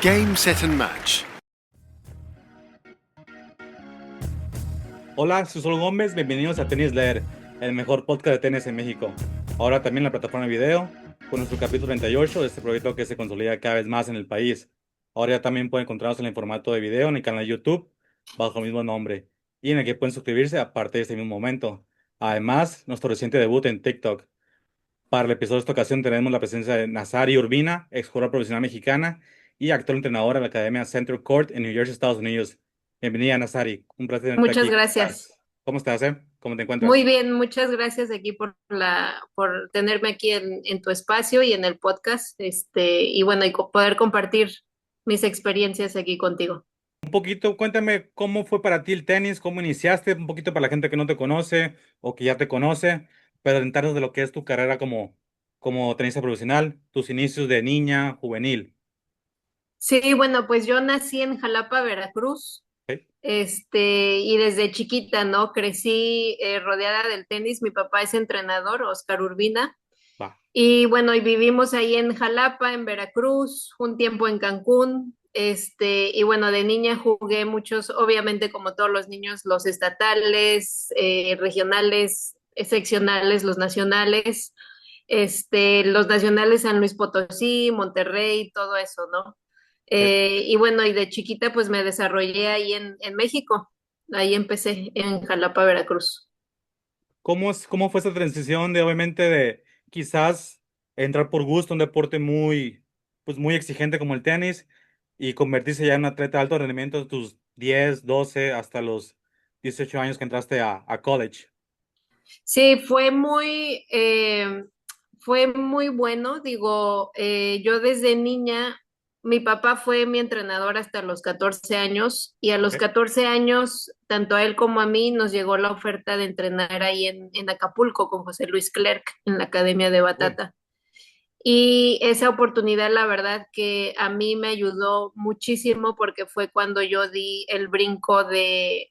Game, set and match. Hola, soy Sol Gómez, bienvenidos a Tenis Leer, el mejor podcast de tenis en México. Ahora también en la plataforma de video, con nuestro capítulo 38 de este proyecto que se consolida cada vez más en el país. Ahora ya también pueden encontrarnos en el formato de video en el canal de YouTube, bajo el mismo nombre, y en el que pueden suscribirse a partir de este mismo momento. Además, nuestro reciente debut en TikTok. Para el episodio de esta ocasión tenemos la presencia de Nazari Urbina, ex jugadora profesional mexicana y actual entrenadora de la Academia Center Court en New Jersey, Estados Unidos. Bienvenida, Nazari. Un placer tenerte Muchas aquí. ¿Cómo estás? gracias. ¿Cómo estás, ¿Cómo te Muy encuentras? bien, muchas gracias aquí por tenerme aquí en tu espacio y en el podcast, y bueno, poder compartir mis experiencias aquí contigo. Un poquito, cuéntame cómo fue para ti el tenis, cómo iniciaste, un poquito para la gente que no te conoce o que ya te conoce, pero adentrarnos de lo que es tu carrera como tenista profesional, tus inicios de niña, juvenil. Sí, bueno, pues yo nací en Jalapa, Veracruz, ¿Ok? y desde chiquita, ¿no? Crecí rodeada del tenis. Mi papá es entrenador, Oscar Urbina. Va. Y bueno, y vivimos ahí en Jalapa, en Veracruz, un tiempo en Cancún. Y bueno, de niña jugué muchos, obviamente como todos los niños, los estatales, regionales, seccionales, los nacionales, los nacionales San Luis Potosí, Monterrey, todo eso, ¿no? ¿Ok? Y bueno, y de chiquita pues me desarrollé ahí en México. Ahí empecé en Jalapa, Veracruz. ¿Cómo fue esa transición de, obviamente, de quizás entrar por gusto, un deporte pues muy exigente como el tenis, y convertirse ya en un atleta de alto rendimiento a tus 10, 12, hasta los 18 años que entraste a college? Sí, fue muy bueno. Digo, yo desde niña, mi papá fue mi entrenador hasta los 14 años y a los ¿Ok? 14 años, tanto a él como a mí, nos llegó la oferta de entrenar ahí en Acapulco con José Luis Clerc en la Academia de Uy. Batata. Y esa oportunidad, la verdad que a mí me ayudó muchísimo porque fue cuando yo di el brinco de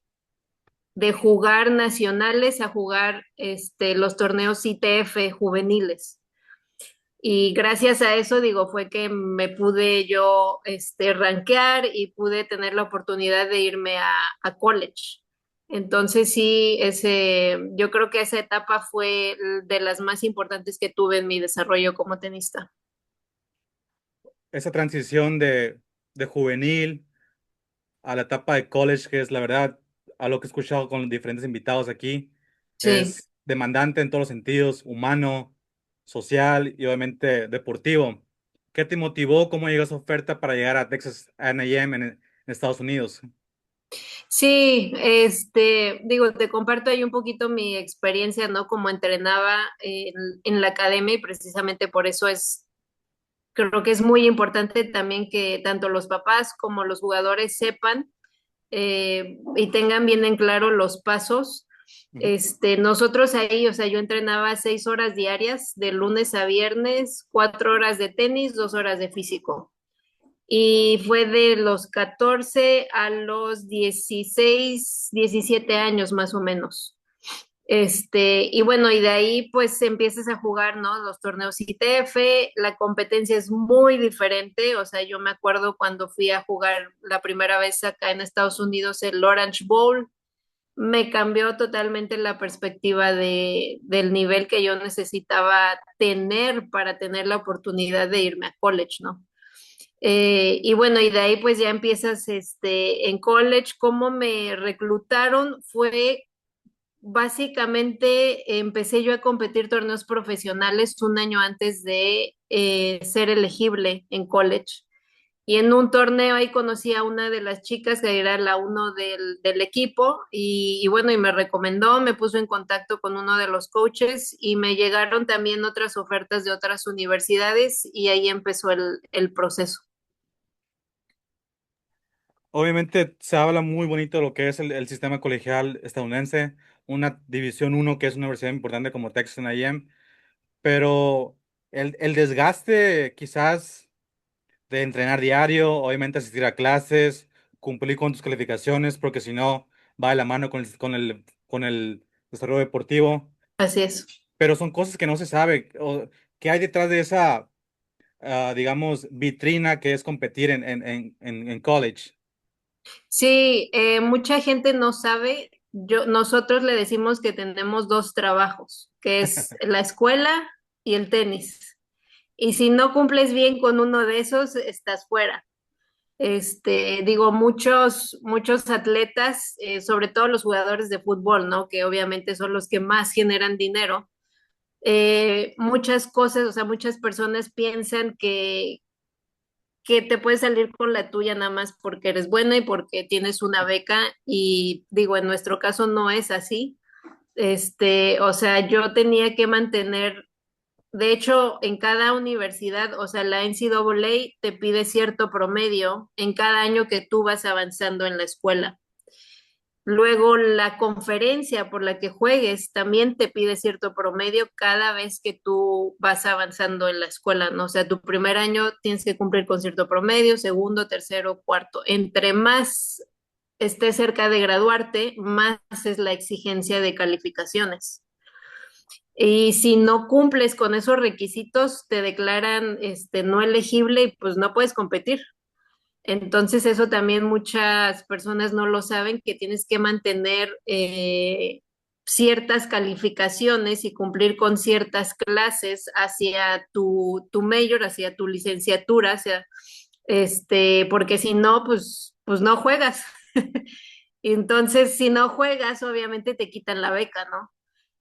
jugar nacionales a jugar los torneos ITF juveniles. Y gracias a eso, digo, fue que me pude yo rankear y pude tener la oportunidad de irme a college. Entonces sí, yo creo que esa etapa fue de las más importantes que tuve en mi desarrollo como tenista. Esa transición de juvenil a la etapa de college, que es la verdad, a lo que he escuchado con los diferentes invitados aquí, Sí. es demandante en todos los sentidos, humano, social y obviamente deportivo. ¿Qué te motivó? ¿Cómo llegó esa oferta para llegar a Texas A&M en Estados Unidos? Sí, digo, te comparto ahí un poquito mi experiencia, ¿no? Como entrenaba en la academia y precisamente por eso creo que es muy importante también que tanto los papás como los jugadores sepan y tengan bien en claro los pasos. Ujú. Nosotros ahí, o sea, yo entrenaba 6 horas diarias, de lunes a viernes, 4 horas de tenis, 2 horas de físico. Y fue de los 14 a los 16, 17 años más o menos. Y bueno, y de ahí pues empiezas a jugar, ¿no? Los torneos ITF, la competencia es muy diferente, o sea, yo me acuerdo cuando fui a jugar la primera vez acá en Estados Unidos el Orange Bowl, me cambió totalmente la perspectiva del nivel que yo necesitaba tener para tener la oportunidad de irme a college, ¿no? Y bueno, y de ahí pues ya empiezas en college. ¿Cómo me reclutaron? Fue básicamente, empecé yo a competir torneos profesionales un año antes de ser elegible en college. Y en un torneo ahí conocí a una de las chicas que era la uno del equipo y bueno, y me recomendó, me puso en contacto con uno de los coaches y me llegaron también otras ofertas de otras universidades y ahí empezó el proceso. Obviamente se habla muy bonito de lo que es el sistema colegial estadounidense, una División uno que es una universidad importante como Texas A&M, pero el desgaste quizás de entrenar diario, obviamente asistir a clases, cumplir con tus calificaciones, porque si no, va de la mano con el desarrollo deportivo. Así es. Pero son cosas que no se sabe. ¿Qué hay detrás de esa? digamos, vitrina que es competir en college. Sí, mucha gente no sabe. Nosotros le decimos que tenemos dos trabajos, que es la escuela y el tenis. Y si no cumples bien con uno de esos, estás fuera. Digo, muchos atletas, sobre todo los jugadores de fútbol, ¿no? Que obviamente son los que más generan dinero. Muchas cosas, o sea, muchas personas piensan que te puedes salir con la tuya nada más porque eres buena y porque tienes una beca. Y digo, en nuestro caso no es así. O sea, yo tenía que mantener, de hecho, en cada universidad, o sea, la NCAA te pide cierto promedio en cada año que tú vas avanzando en la escuela. Luego, la conferencia por la que juegues también te pide cierto promedio cada vez que tú vas avanzando en la escuela, ¿no? O sea, tu primer año tienes que cumplir con cierto promedio, segundo, tercero, cuarto. Entre más estés cerca de graduarte, más es la exigencia de calificaciones. Y si no cumples con esos requisitos, te declaran no elegible y pues no puedes competir. Entonces eso también muchas personas no lo saben, que tienes que mantener ciertas calificaciones y cumplir con ciertas clases hacia tu major, hacia tu licenciatura, hacia, porque si no, pues no juegas. Entonces, si no juegas, obviamente te quitan la beca, ¿no?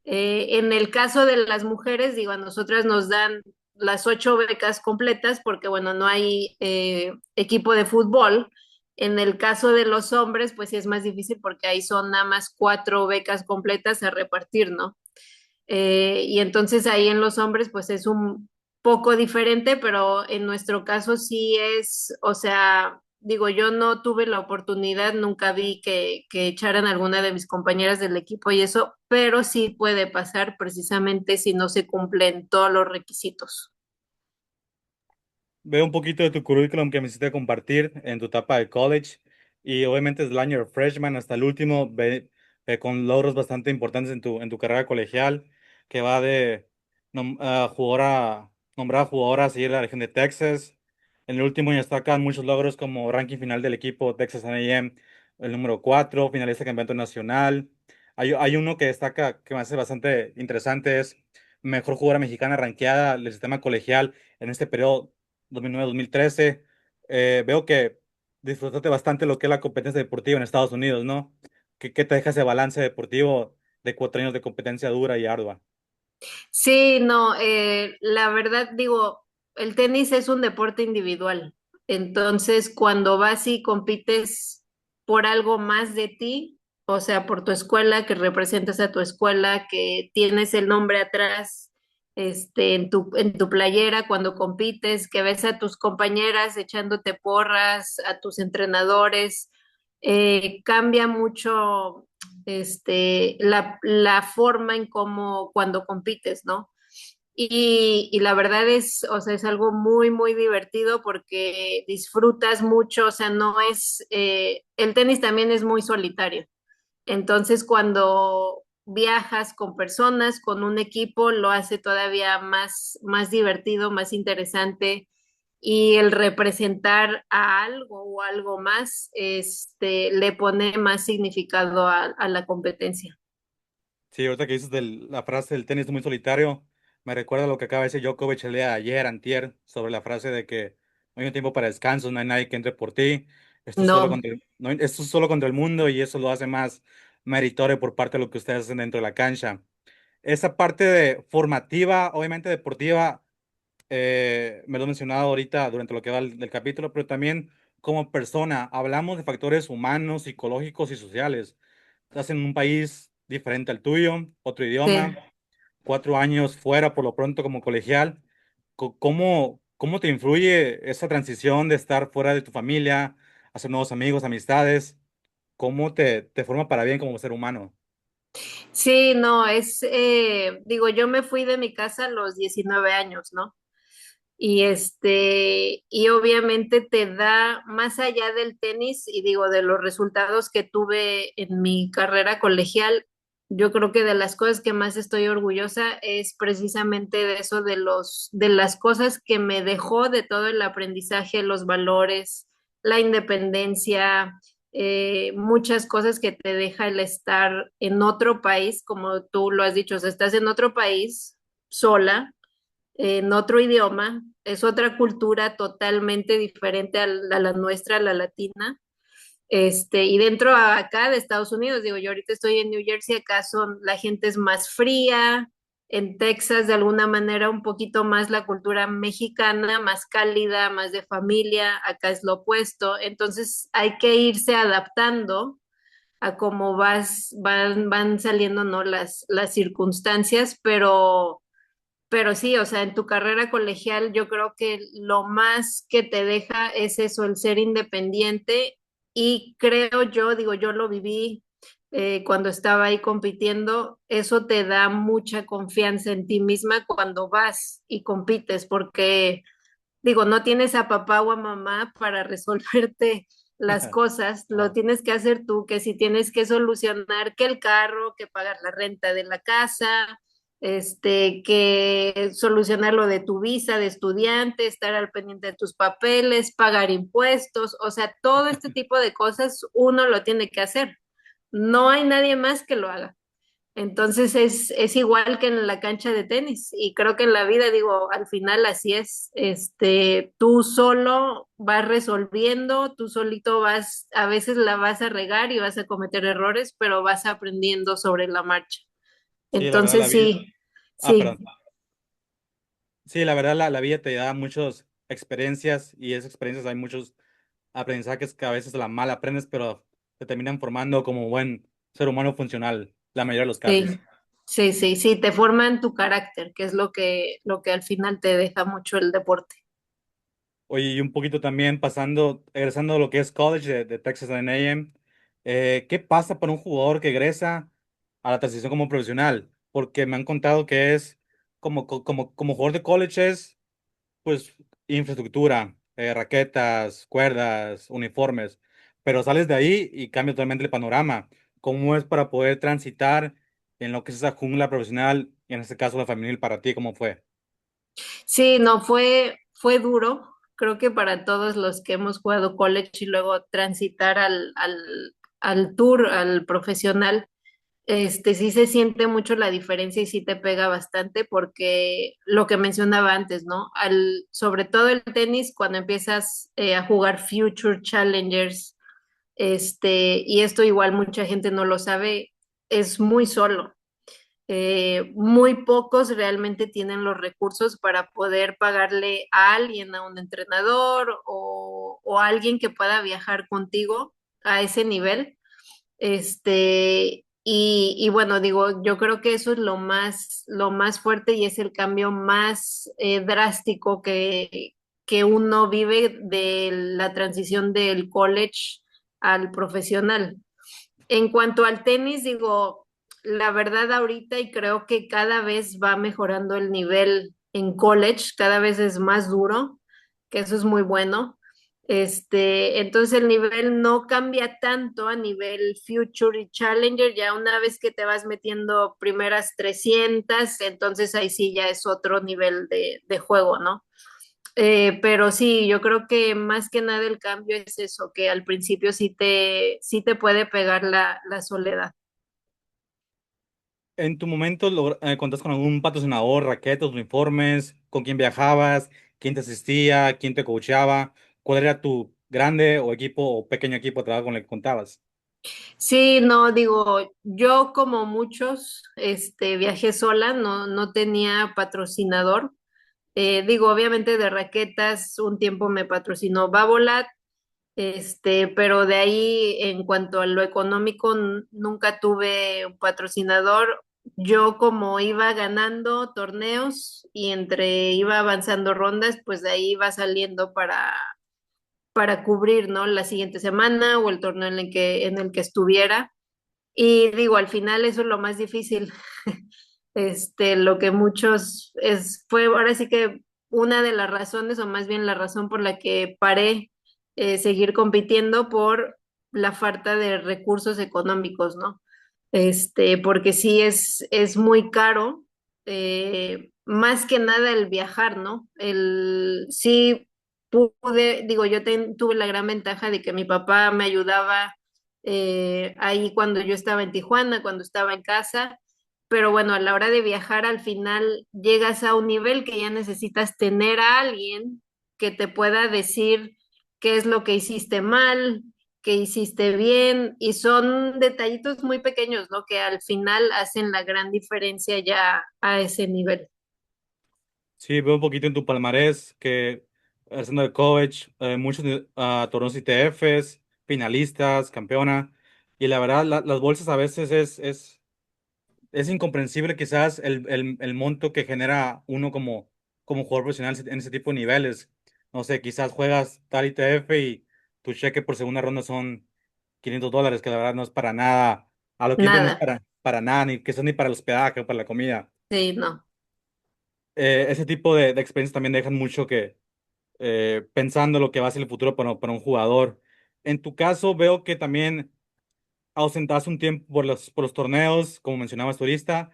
En el caso de las mujeres, digo, a nosotras nos dan las 8 becas completas porque, bueno, no hay equipo de fútbol. En el caso de los hombres, pues sí es más difícil porque ahí son nada más 4 becas completas a repartir, ¿no? Y entonces ahí en los hombres, pues es un poco diferente, pero en nuestro caso sí es, o sea, digo, yo no tuve la oportunidad, nunca vi que echaran a alguna de mis compañeras del equipo y eso, pero sí puede pasar precisamente si no se cumplen todos los requisitos. Veo un poquito de tu currículum que me hiciste compartir en tu etapa de college y obviamente desde el año de freshman hasta el último, con logros bastante importantes en tu carrera colegial, que va de nombrada jugadora a seguir la región de Texas. En el último año destacan muchos logros como ranking final del equipo Texas A&M, el número 4, finalista de campeonato nacional. Hay uno que destaca que me hace bastante interesante, es mejor jugadora mexicana rankeada del sistema colegial en este periodo 2009-2013. Veo que disfrutaste bastante lo que es la competencia deportiva en Estados Unidos, ¿no? ¿Qué te deja ese balance deportivo de 4 años de competencia dura y ardua? Sí, no, la verdad digo, el tenis es un deporte individual. Entonces, cuando vas y compites por algo más de ti, o sea, por tu escuela, que representas a tu escuela, que tienes el nombre atrás, en tu playera cuando compites, que ves a tus compañeras echándote porras, a tus entrenadores, cambia mucho la forma en cómo cuando compites, ¿no? Y la verdad es, o sea, es algo muy, muy divertido porque disfrutas mucho, o sea, no es, el tenis también es muy solitario. Entonces, cuando viajas con personas, con un equipo, lo hace todavía más divertido, más interesante. Y el representar a algo o algo más, le pone más significado a la competencia. Sí, ahorita que dices la frase del tenis es muy solitario, me recuerda lo que acaba de decir Djokovic el día de ayer, antier, sobre la frase de que no hay un tiempo para descanso, no hay nadie que entre por ti, No. esto es solo contra el mundo y eso lo hace más meritorio por parte de lo que ustedes hacen dentro de la cancha. Esa parte de formativa, obviamente deportiva, me lo he mencionado ahorita durante lo que va del capítulo, pero también como persona, hablamos de factores humanos, psicológicos y sociales. Estás en un país diferente al tuyo, otro Sí. idioma, 4 años fuera por lo pronto como colegial. ¿Cómo te influye esa transición de estar fuera de tu familia, hacer nuevos amigos, amistades? ¿Cómo te forma para bien como ser humano? Sí, no, digo, yo me fui de mi casa a los 19 años, ¿no? Y obviamente te da más allá del tenis y digo, de los resultados que tuve en mi carrera colegial, Yo creo que de las cosas que más estoy orgullosa es precisamente de eso, de las cosas que me dejó de todo el aprendizaje, los valores, la independencia, muchas cosas que te deja el estar en otro país, como tú lo has dicho, o sea, estás en otro país sola, en otro idioma, es otra cultura totalmente diferente a la nuestra, a la latina. Y dentro acá de Estados Unidos, digo, yo ahorita estoy en New Jersey, acá la gente es más fría, en Texas de alguna manera un poquito más la cultura mexicana, más cálida, más de familia, acá es lo opuesto, entonces hay que irse adaptando a cómo van saliendo, ¿no? Las circunstancias, pero sí, o sea, en tu carrera colegial yo creo que lo más que te deja es eso, el ser independiente y creo yo, digo, yo lo viví cuando estaba ahí compitiendo, eso te da mucha confianza en ti misma cuando vas y compites, porque digo, no tienes a papá o a mamá para resolverte las cosas, lo Wow. tienes que hacer tú, que si tienes que solucionar que el carro, que pagar la renta de la casa, que solucionar lo de tu visa de estudiante, estar al pendiente de tus papeles, pagar impuestos, o sea, todo este tipo de cosas uno lo tiene que hacer. No hay nadie más que lo haga. Entonces es igual que en la cancha de tenis y creo que en la vida, digo, al final así es, tú solo vas resolviendo, tú solito vas, a veces la vas a regar y vas a cometer errores, pero vas aprendiendo sobre la marcha. Sí, la verdad, Entonces la vida. sí, Ah, sí, perdón. Sí, la verdad, la vida te da muchas experiencias y esas experiencias hay muchos aprendizajes que a veces la mal aprendes, pero te terminan formando como buen ser humano funcional, la mayoría de los casos. sí, sí, sí, sí, te forman tu carácter, que es lo que al final te deja mucho el deporte. Oye, y un poquito también pasando, egresando a lo que es college de Texas A&M, ¿qué pasa para un jugador que egresa a la transición como profesional? Porque me han contado que es como jugador de college es pues infraestructura, raquetas, cuerdas, uniformes, pero sales de ahí y cambia totalmente el panorama. ¿Cómo es para poder transitar en lo que es esa jungla profesional, y en este caso la femenil para ti, cómo fue? Sí, no, fue duro. Creo que para todos los que hemos jugado college y luego transitar al tour, al profesional, sí se siente mucho la diferencia y sí te pega bastante porque lo que mencionaba antes, ¿no? Sobre todo el tenis, cuando empiezas a jugar Future Challengers, y esto igual mucha gente no lo sabe, es muy solo. Muy pocos realmente tienen los recursos para poder pagarle a alguien, a un entrenador o a alguien que pueda viajar contigo a ese nivel. Y bueno, digo, yo creo que eso es lo más fuerte y es el cambio más drástico que uno vive de la transición del college al profesional. En cuanto al tenis, digo, la verdad ahorita y creo que cada vez va mejorando el nivel en college, cada vez es más duro, que eso es muy bueno. Entonces el nivel no cambia tanto a nivel Future y Challenger, ya una vez que te vas metiendo primeras 300, entonces ahí sí ya es otro nivel de juego, ¿no? Pero sí, yo creo que más que nada el cambio es eso, que al principio sí te puede pegar la soledad. En tu momento, ¿contas con algún patrocinador, raquetas, uniformes? ¿Con quién viajabas? ¿Quién te asistía? ¿Quién te coacheaba? ¿Cuál era tu grande o equipo o pequeño equipo de trabajo con el que contabas? Sí, no, digo, yo como muchos, viajé sola, no tenía patrocinador. Digo, obviamente de raquetas, un tiempo me patrocinó Babolat, pero de ahí, en cuanto a lo económico, nunca tuve un patrocinador. Yo como iba ganando torneos y entre iba avanzando rondas, pues de ahí iba saliendo para cubrir, ¿no? La siguiente semana o el torneo en el que estuviera. Y digo, al final eso es lo más difícil. Lo que muchos fue ahora sí que una de las razones, o más bien la razón por la que paré seguir compitiendo por la falta de recursos económicos, ¿no? porque sí es muy caro, más que nada el viajar, ¿no? Sí pude, digo, tuve la gran ventaja de que mi papá me ayudaba ahí cuando yo estaba en Tijuana, cuando estaba en casa, pero bueno, a la hora de viajar al final llegas a un nivel que ya necesitas tener a alguien que te pueda decir qué es lo que hiciste mal, que hiciste bien, y son detallitos muy pequeños, ¿no? Que al final hacen la gran diferencia ya a ese nivel. Sí, veo un poquito en tu palmarés que haciendo de coach, muchos torneos ITFs, finalistas, campeona, y la verdad las bolsas a veces es incomprensible quizás el monto que genera uno como jugador profesional en ese tipo de niveles. No sé, quizás juegas tal ITF y tu cheque por segunda ronda son $500, que la verdad no es para nada, a lo que yo entiendo no es Nada, para nada, ni que son ni para el hospedaje o para la comida. sí, no. Ese tipo de experiencias también dejan mucho que pensando lo que va a ser el futuro para un jugador. En tu caso, veo que también ausentaste un tiempo por los torneos, como mencionabas, turista,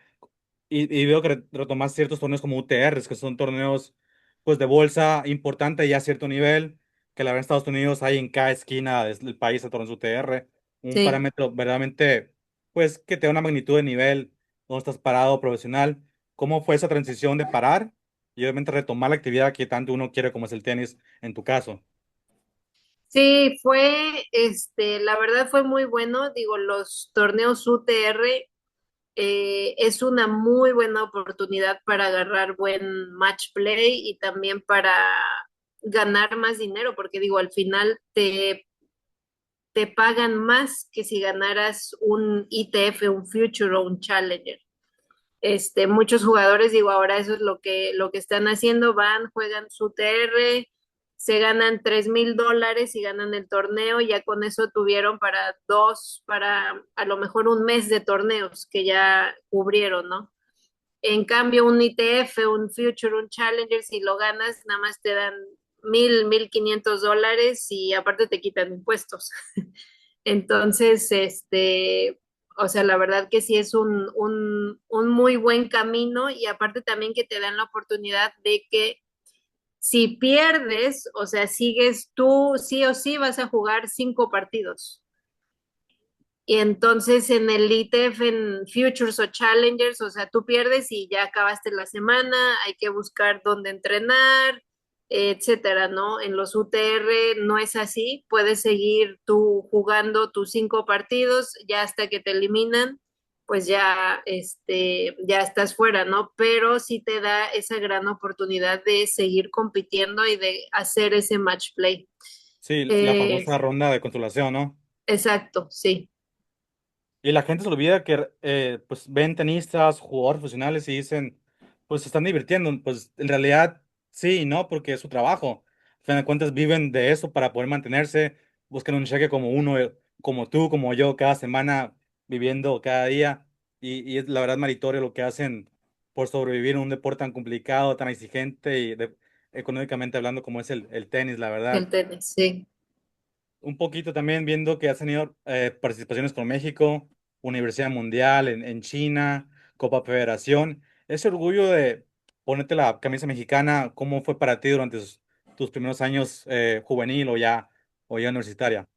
y veo que retomas ciertos torneos como UTRs, que son torneos pues de bolsa importante y a cierto nivel, que la verdad en Estados Unidos hay en cada esquina del país a torneos UTR, un Sí. parámetro verdaderamente pues que te da una magnitud de nivel donde estás parado profesional. ¿Cómo fue esa transición de parar y obviamente retomar la actividad que tanto uno quiere como es el tenis en tu caso? Sí, la verdad fue muy bueno. Digo, los torneos UTR es una muy buena oportunidad para agarrar buen match play y también para ganar más dinero, porque digo, al final te pagan más que si ganaras un ITF, un Future o un Challenger. Muchos jugadores, digo, ahora eso es lo que están haciendo, van, juegan su TR, se ganan $3,000 y ganan el torneo, y ya con eso tuvieron para a lo mejor un mes de torneos que ya cubrieron, ¿no? En cambio, un ITF, un Future, un Challenger, si lo ganas, nada más te dan 1,000, $1,500 y aparte te quitan impuestos. Entonces, o sea, la verdad que sí es un muy buen camino, y aparte también que te dan la oportunidad de que si pierdes, o sea, sigues tú, sí o sí vas a jugar 5 partidos. Y entonces en el ITF, en Futures o Challengers, o sea, tú pierdes y ya acabaste la semana, hay que buscar dónde entrenar, etcétera, ¿no? En los UTR no es así, puedes seguir tú jugando tus 5 partidos, ya hasta que te eliminan, pues ya, ya estás fuera, ¿no? Pero sí te da esa gran oportunidad de seguir compitiendo y de hacer ese match play. Sí, la Eh, famosa ronda de consolación, ¿no? exacto, sí, Y la gente se le olvida que pues ven tenistas, jugadores profesionales y dicen, pues se están divirtiendo. Pues en realidad sí, y ¿no? Porque es su trabajo. Al final de cuentas viven de eso para poder mantenerse, buscan un cheque como uno, como tú, como yo, cada semana, viviendo cada día. Y es la verdad meritorio lo que hacen por sobrevivir en un deporte tan complicado, tan exigente y económicamente hablando como es el tenis, la el verdad. tenis, sí. Un poquito también viendo que has tenido participaciones con México, Universidad Mundial en China, Copa Federación. Ese orgullo de ponerte la camisa mexicana, ¿cómo fue para ti durante tus primeros años juvenil o ya universitaria?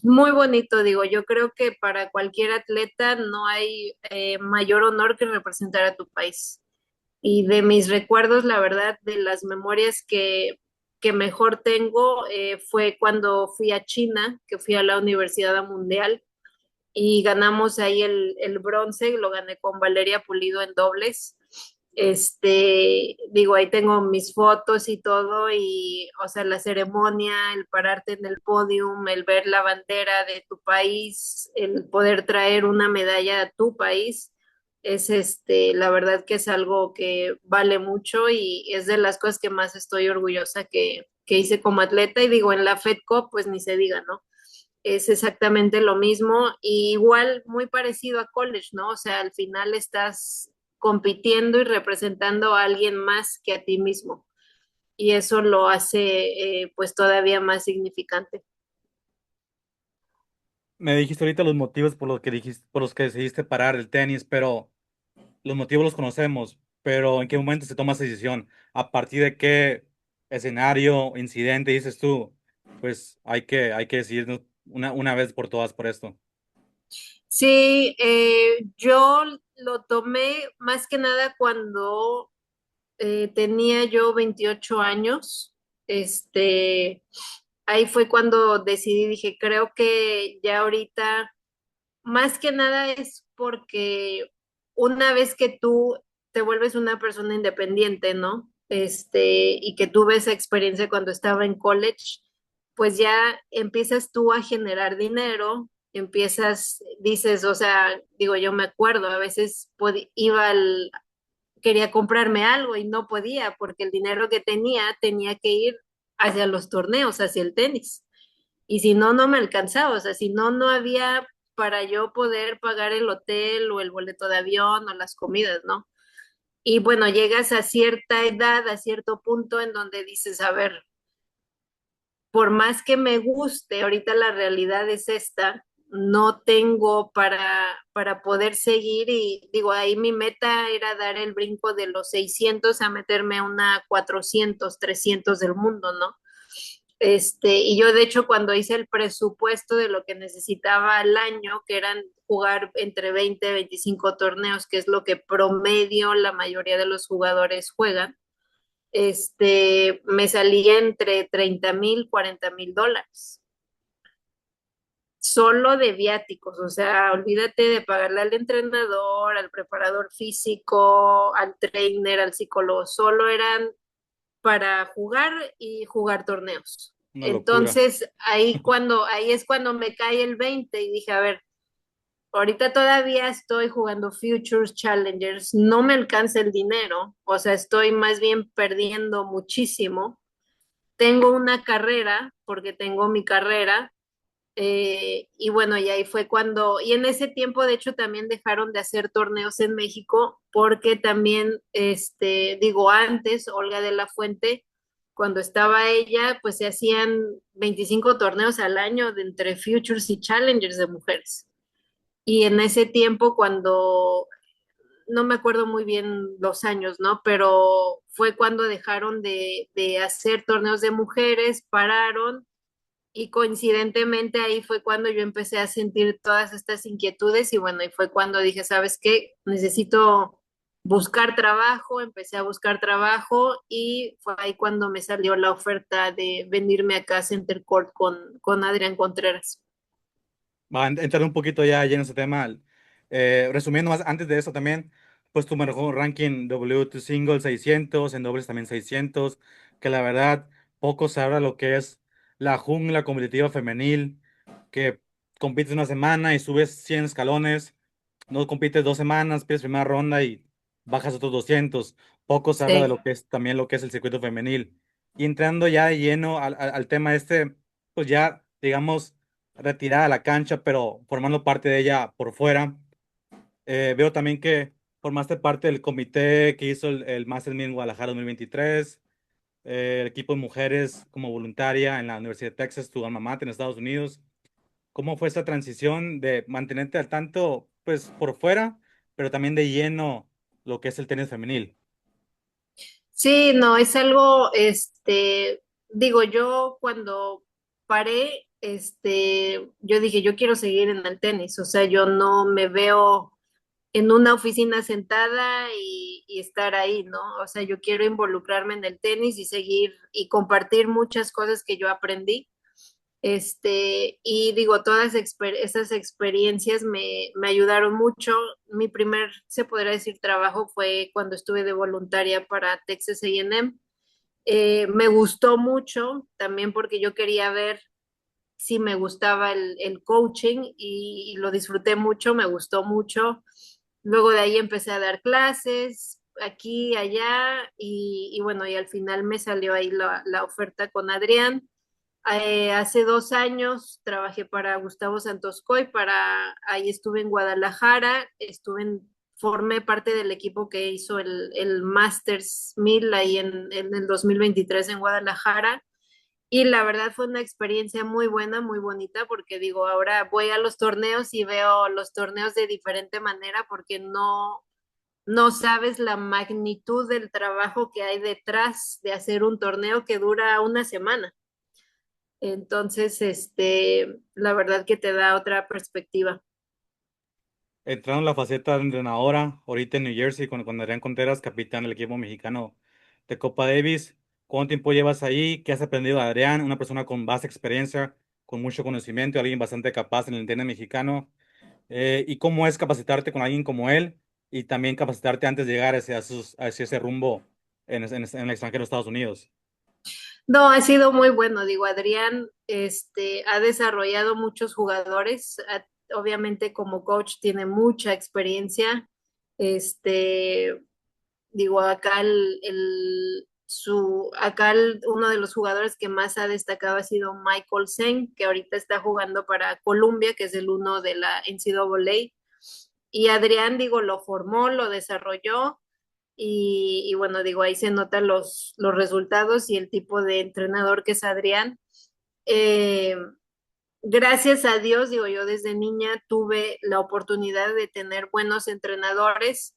Muy bonito, digo, yo creo que para cualquier atleta no hay mayor honor que representar a tu país. Y de mis recuerdos, la verdad, de las memorias que mejor tengo, fue cuando fui a China, que fui a la Universidad Mundial y ganamos ahí el bronce, y lo gané con Valeria Pulido en dobles. Digo, ahí tengo mis fotos y todo, y, o sea, la ceremonia, el pararte en el podium, el ver la bandera de tu país, el poder traer una medalla a tu país, la verdad que es algo que vale mucho y es de las cosas que más estoy orgullosa que hice como atleta. Y digo, en la Fed Cup, pues ni se diga, ¿no? Es exactamente lo mismo, y igual muy parecido a college, ¿no? O sea, al final estás compitiendo y representando a alguien más que a ti mismo, y eso lo hace pues todavía más significante. Me dijiste ahorita los motivos por los que dijiste, por los que decidiste parar el tenis, pero los motivos los conocemos, pero ¿en qué momento se toma esa decisión? ¿A partir de qué escenario, incidente dices tú? Pues hay que decidirnos una vez por todas por esto. Sí, yo lo tomé más que nada cuando tenía yo 28 años. Este, ahí fue cuando decidí, dije, creo que ya ahorita, más que nada es porque una vez que tú te vuelves una persona independiente, ¿no? Y que tuve esa experiencia cuando estaba en college, pues ya empiezas tú a generar dinero, dices, o sea, digo, yo me acuerdo, a veces quería comprarme algo y no podía porque el dinero que tenía que ir hacia los torneos, hacia el tenis. Y si no, no me alcanzaba, o sea, si no, no había para yo poder pagar el hotel o el boleto de avión o las comidas, ¿no? Y bueno, llegas a cierta edad, a cierto punto en donde dices, a ver, por más que me guste, ahorita la realidad es esta, no tengo para poder seguir y digo, ahí mi meta era dar el brinco de los 600 a meterme a una 400 300 del mundo, ¿no? Y yo de hecho cuando hice el presupuesto de lo que necesitaba al año, que eran jugar entre 20 y 25 torneos, que es lo que promedio la mayoría de los jugadores juegan, me salía entre 30,000, $40,000 solo de viáticos, o sea, olvídate de pagarle al entrenador, al preparador físico, al trainer, al psicólogo, solo eran para jugar y jugar torneos. Una locura. Entonces, ahí es cuando me cae el 20 y dije, a ver, ahorita todavía estoy jugando Futures Challengers, no me alcanza el dinero, o sea, estoy más bien perdiendo muchísimo. Tengo una carrera, porque tengo mi carrera, y bueno, y ahí fue y en ese tiempo, de hecho, también dejaron de hacer torneos en México, porque también, digo, antes, Olga de la Fuente, cuando estaba ella, pues se hacían 25 torneos al año de entre Futures y Challengers de mujeres. Y en ese tiempo, no me acuerdo muy bien los años, ¿no? Pero fue cuando dejaron de hacer torneos de mujeres, pararon y coincidentemente ahí fue cuando yo empecé a sentir todas estas inquietudes y bueno, y fue cuando dije, ¿sabes qué? Necesito buscar trabajo, empecé a buscar trabajo y fue ahí cuando me salió la oferta de venirme acá a Center Court con Adrián Contreras. Va a entrar un poquito ya en ese tema. Resumiendo más, antes de eso también, pues tu mejor ranking W2 Single 600, en dobles también 600, que la verdad poco se habla lo que es la jungla competitiva femenil, que compites una semana y subes 100 escalones, no compites 2 semanas, pierdes primera ronda y bajas otros 200. Poco se habla de Sí. lo que es también lo que es el circuito femenil. Y entrando ya de lleno al tema este, pues ya digamos retirada a la cancha, pero formando parte de ella por fuera. Veo también que formaste parte del comité que hizo el Master en Guadalajara 2023, el equipo de mujeres como voluntaria en la Universidad de Texas, tu alma mater en Estados Unidos. ¿Cómo fue esa transición de mantenerte al tanto, pues por fuera, pero también de lleno lo que es el tenis femenil? Sí, no, es algo, digo, yo cuando paré, yo dije, yo quiero seguir en el tenis, o sea, yo no me veo en una oficina sentada y estar ahí, ¿no? O sea, yo quiero involucrarme en el tenis y seguir y compartir muchas cosas que yo aprendí. Y digo, esas experiencias me ayudaron mucho. Mi primer, se podría decir, trabajo fue cuando estuve de voluntaria para Texas A&M. Me gustó mucho también porque yo quería ver si me gustaba el coaching y lo disfruté mucho, me gustó mucho. Luego de ahí empecé a dar clases aquí, allá y bueno, y al final me salió ahí la oferta con Adrián. Hace 2 años trabajé para Gustavo Santoscoy, ahí estuve en Guadalajara, formé parte del equipo que hizo el Masters 1000 ahí en el 2023 en Guadalajara Y la verdad fue una experiencia muy buena, muy bonita, porque digo, ahora voy a los torneos y veo los torneos de diferente manera, porque no sabes la magnitud del trabajo que hay detrás de hacer un torneo que dura una semana. Entonces, la verdad que te da otra perspectiva. Entrando en la faceta de entrenadora, ahorita en New Jersey, con Adrián Contreras, capitán del equipo mexicano de Copa Davis. ¿Cuánto tiempo llevas ahí? ¿Qué has aprendido de Adrián? Una persona con vasta experiencia, con mucho conocimiento, alguien bastante capaz en el tenis mexicano. ¿Y cómo es capacitarte con alguien como él y también capacitarte antes de llegar hacia ese rumbo en el extranjero de Estados Unidos? No, ha sido muy bueno. Digo, Adrián, ha desarrollado muchos jugadores. Obviamente, como coach, tiene mucha experiencia. Este, digo, uno de los jugadores que más ha destacado ha sido Michael Sen, que ahorita está jugando para Columbia, que es el uno de la NCAA. Y Adrián, digo, lo formó, lo desarrolló y bueno, digo, ahí se notan los resultados y el tipo de entrenador que es Adrián. Eh, Gracias a Dios, digo, yo desde niña tuve la oportunidad de tener buenos entrenadores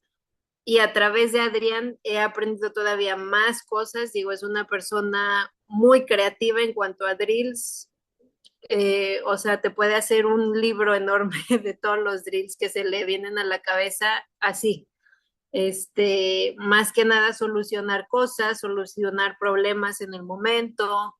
y a través de Adrián he aprendido todavía más cosas. Digo, es una persona muy creativa en cuanto a drills. O sea, te puede hacer un libro enorme de todos los drills que se le vienen a la cabeza así. Más que nada solucionar cosas, solucionar problemas en el momento.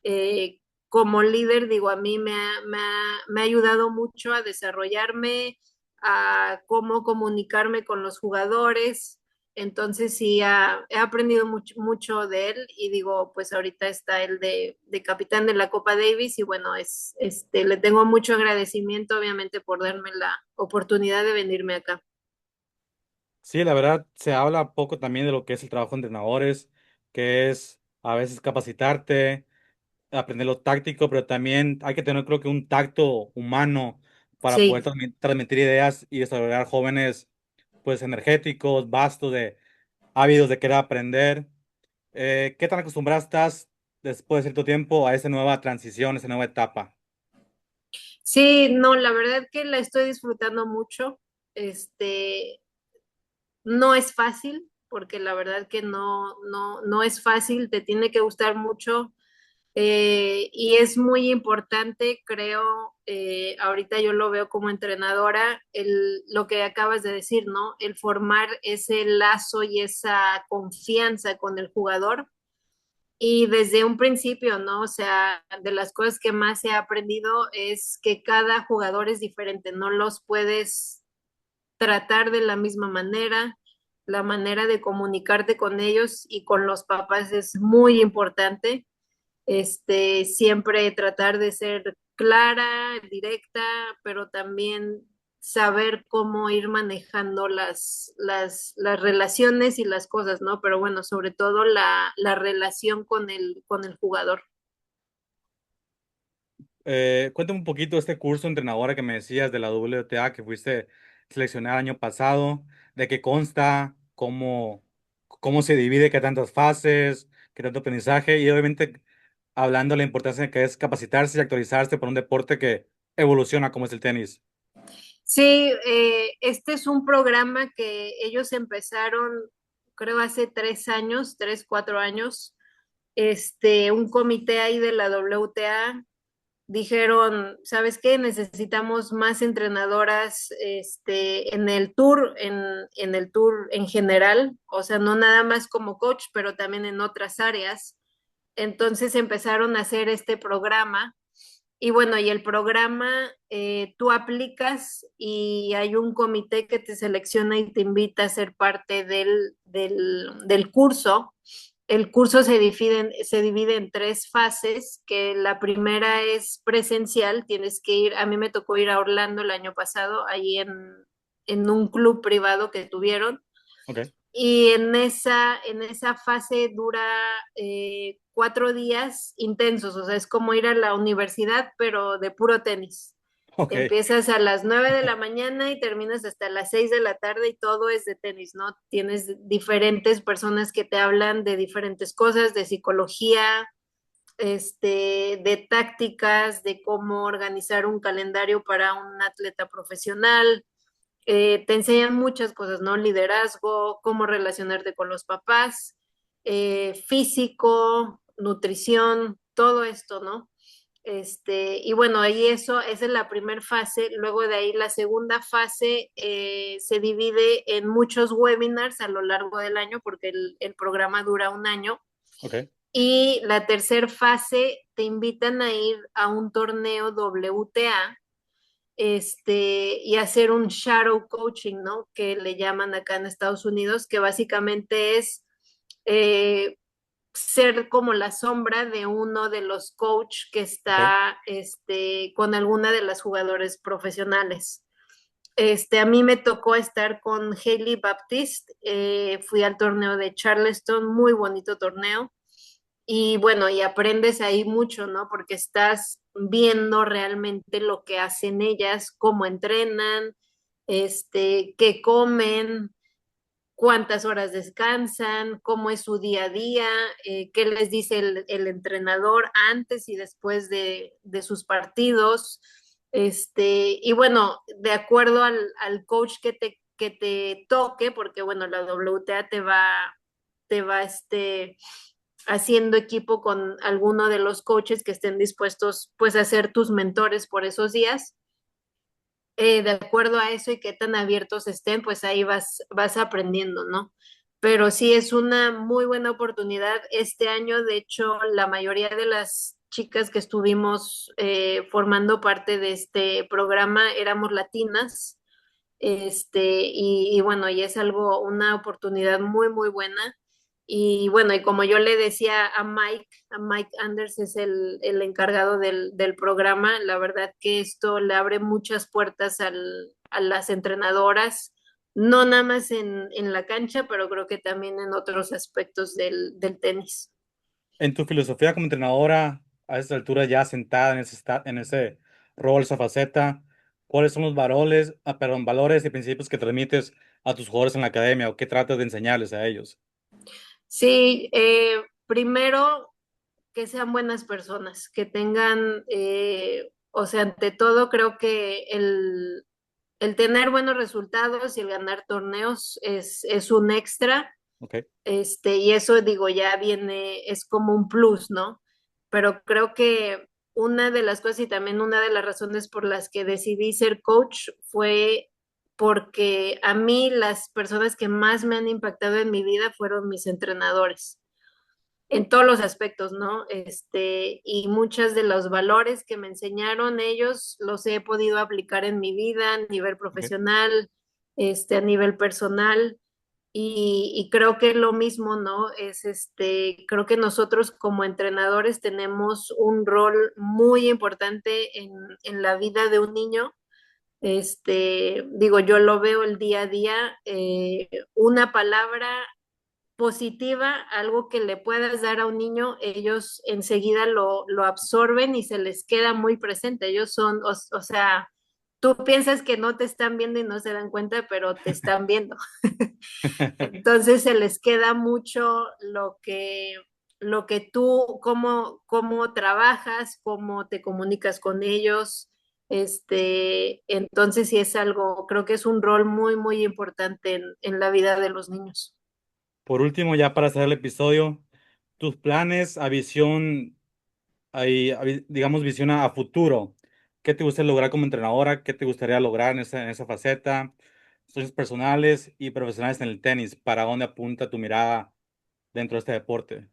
Eh, Como líder, digo, a mí me ha ayudado mucho a desarrollarme, a cómo comunicarme con los jugadores. Entonces sí, he aprendido mucho de él y digo, pues ahorita está el de capitán de la Copa Davis y bueno, le tengo mucho agradecimiento obviamente por darme la oportunidad de venirme acá. Sí, la verdad, se habla poco también de lo que es el trabajo de entrenadores, que es a veces capacitarte, aprender lo táctico, pero también hay que tener, creo que, un tacto humano para poder Sí. transmitir ideas y desarrollar jóvenes, pues, energéticos, vastos, ávidos de querer aprender. ¿Qué tan acostumbrada estás después de cierto tiempo a esa nueva transición, esa nueva etapa? Sí, no, la verdad que la estoy disfrutando mucho. Este, no es fácil, porque la verdad que no es fácil, te tiene que gustar mucho. Y es muy importante, creo, ahorita yo lo veo como entrenadora, lo que acabas de decir, ¿no? El formar ese lazo y esa confianza con el jugador. Y desde un principio, ¿no? O sea, de las cosas que más he aprendido es que cada jugador es diferente, no los puedes tratar de la misma manera, la manera de comunicarte con ellos y con los papás es muy importante. Siempre tratar de ser clara, directa, pero también saber cómo ir manejando las relaciones y las cosas, ¿no? Pero bueno, sobre todo la relación con el jugador. Cuéntame un poquito de este curso entrenadora que me decías de la WTA que fuiste seleccionada el año pasado, de qué consta, cómo se divide, qué tantas fases, qué tanto aprendizaje y obviamente hablando de la importancia de que es capacitarse y actualizarse por un deporte que evoluciona como es el tenis. Sí, este es un programa que ellos empezaron, creo, hace 3 años, 3, 4 años. Un comité ahí de la WTA dijeron, ¿sabes qué? Necesitamos más entrenadoras, en el tour en general, o sea, no nada más como coach, pero también en otras áreas. Entonces empezaron a hacer este programa y bueno, y el programa, tú aplicas y hay un comité que te selecciona y te invita a ser parte del curso. El curso se divide en 3 fases, que la primera es presencial, tienes que ir, a mí me tocó ir a Orlando el año pasado, ahí en un club privado que tuvieron, Ok, y en esa fase dura 4 días intensos, o sea, es como ir a la universidad, pero de puro tenis. ok. Empiezas a las 9 de la mañana y terminas hasta las 6 de la tarde y todo es de tenis, ¿no? Tienes diferentes personas que te hablan de diferentes cosas, de psicología, de tácticas, de cómo organizar un calendario para un atleta profesional. Te enseñan muchas cosas, ¿no? Liderazgo, cómo relacionarte con los papás, físico, nutrición, todo esto, ¿no? Y bueno, ahí esa es la primera fase. Luego de ahí la segunda fase se divide en muchos webinars a lo largo del año porque el programa dura un año. Ok, Y la tercera fase te invitan a ir a un torneo WTA, y hacer un shadow coaching, ¿no? Que le llaman acá en Estados Unidos, que básicamente es eh, ser como la sombra de uno de los coach que ok. está con alguna de las jugadores profesionales. A mí me tocó estar con Hailey Baptiste, fui al torneo de Charleston, muy bonito torneo, y bueno, y aprendes ahí mucho, ¿no? Porque estás viendo realmente lo que hacen ellas, cómo entrenan, qué comen, cuántas horas descansan, cómo es su día a día, qué les dice el entrenador antes y después de sus partidos. Y bueno, de acuerdo al coach que te toque, porque bueno, la WTA te va haciendo equipo con alguno de los coaches que estén dispuestos pues a ser tus mentores por esos días. De acuerdo a eso y qué tan abiertos estén, pues ahí vas aprendiendo, ¿no? Pero sí es una muy buena oportunidad. Este año, de hecho, la mayoría de las chicas que estuvimos formando parte de este programa éramos latinas, y bueno, y es algo, una oportunidad muy, muy buena. Y bueno, y como yo le decía a Mike Anders es el encargado del programa, la verdad que esto le abre muchas puertas a las entrenadoras, no nada más en la cancha, pero creo que también en otros aspectos del tenis. En tu filosofía como entrenadora, a esta altura ya sentada en ese rol, esa faceta, ¿cuáles son los valores y principios que transmites a tus jugadores en la academia o qué tratas de enseñarles a ellos? Sí, primero que sean buenas personas, que tengan, o sea, ante todo creo que el tener buenos resultados y el ganar torneos es un extra, Ok, y eso digo, ya viene, es como un plus, ¿no? Pero creo que una de las cosas y también una de las razones por las que decidí ser coach fue porque a mí las personas que más me han impactado en mi vida fueron mis entrenadores en todos los aspectos, ¿no? Y muchos de los valores que me enseñaron ellos los he podido aplicar en mi vida a nivel ok. profesional, a nivel personal. Y creo que lo mismo, ¿no? Creo que nosotros como entrenadores tenemos un rol muy importante en la vida de un niño. Digo, yo lo veo el día a día, una palabra positiva, algo que le puedas dar a un niño, ellos enseguida lo absorben y se les queda muy presente. Ellos son, o sea, tú piensas que no te están viendo y no se dan cuenta, pero te están viendo. Entonces se les queda mucho lo que tú, cómo trabajas, cómo te comunicas con ellos. Entonces sí es algo, creo que es un rol muy, muy importante en la vida de los niños. Por último, ya para cerrar el episodio, tus planes a visión, digamos, visión a futuro. ¿Qué te gustaría lograr como entrenadora? ¿Qué te gustaría lograr en esa faceta? Sueños personales y profesionales en el tenis. ¿Para dónde apunta tu mirada dentro de este deporte?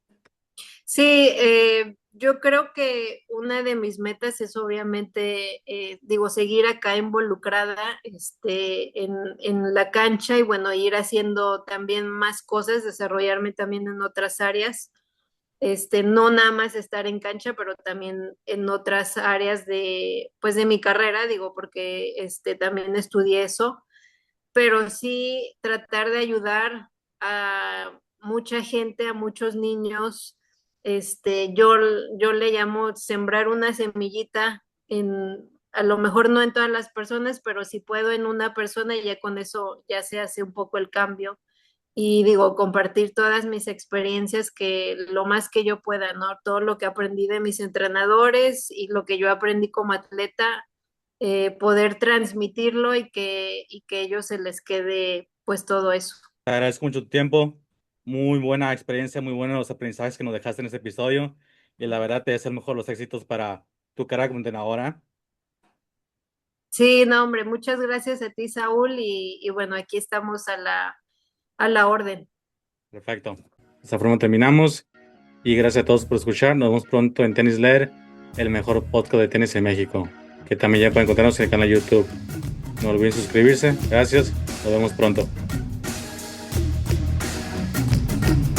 Sí, yo creo que una de mis metas es obviamente, digo, seguir acá involucrada, en la cancha y bueno, ir haciendo también más cosas, desarrollarme también en otras áreas, no nada más estar en cancha, pero también en otras áreas pues de mi carrera, digo, porque, también estudié eso, pero sí tratar de ayudar a mucha gente, a muchos niños. Yo, yo le llamo sembrar una semillita a lo mejor no en todas las personas, pero si puedo en una persona, y ya con eso ya se hace un poco el cambio. y digo, compartir todas mis experiencias, que lo más que yo pueda, ¿no? Todo lo que aprendí de mis entrenadores y lo que yo aprendí como atleta, poder transmitirlo y que a ellos se les quede pues todo eso. Te agradezco mucho tu tiempo. Muy buena experiencia, muy buenos los aprendizajes que nos dejaste en este episodio. Y la verdad te deseo el mejor los éxitos para tu carrera como entrenadora. Sí, no, hombre, muchas gracias a ti, Saúl, y bueno, aquí estamos a la orden. Perfecto. De esta forma terminamos. Y gracias a todos por escuchar. Nos vemos pronto en Tenis Leer, el mejor podcast de tenis en México. Que también ya pueden encontrarnos en el canal de YouTube. No olviden suscribirse. Gracias. Nos vemos pronto.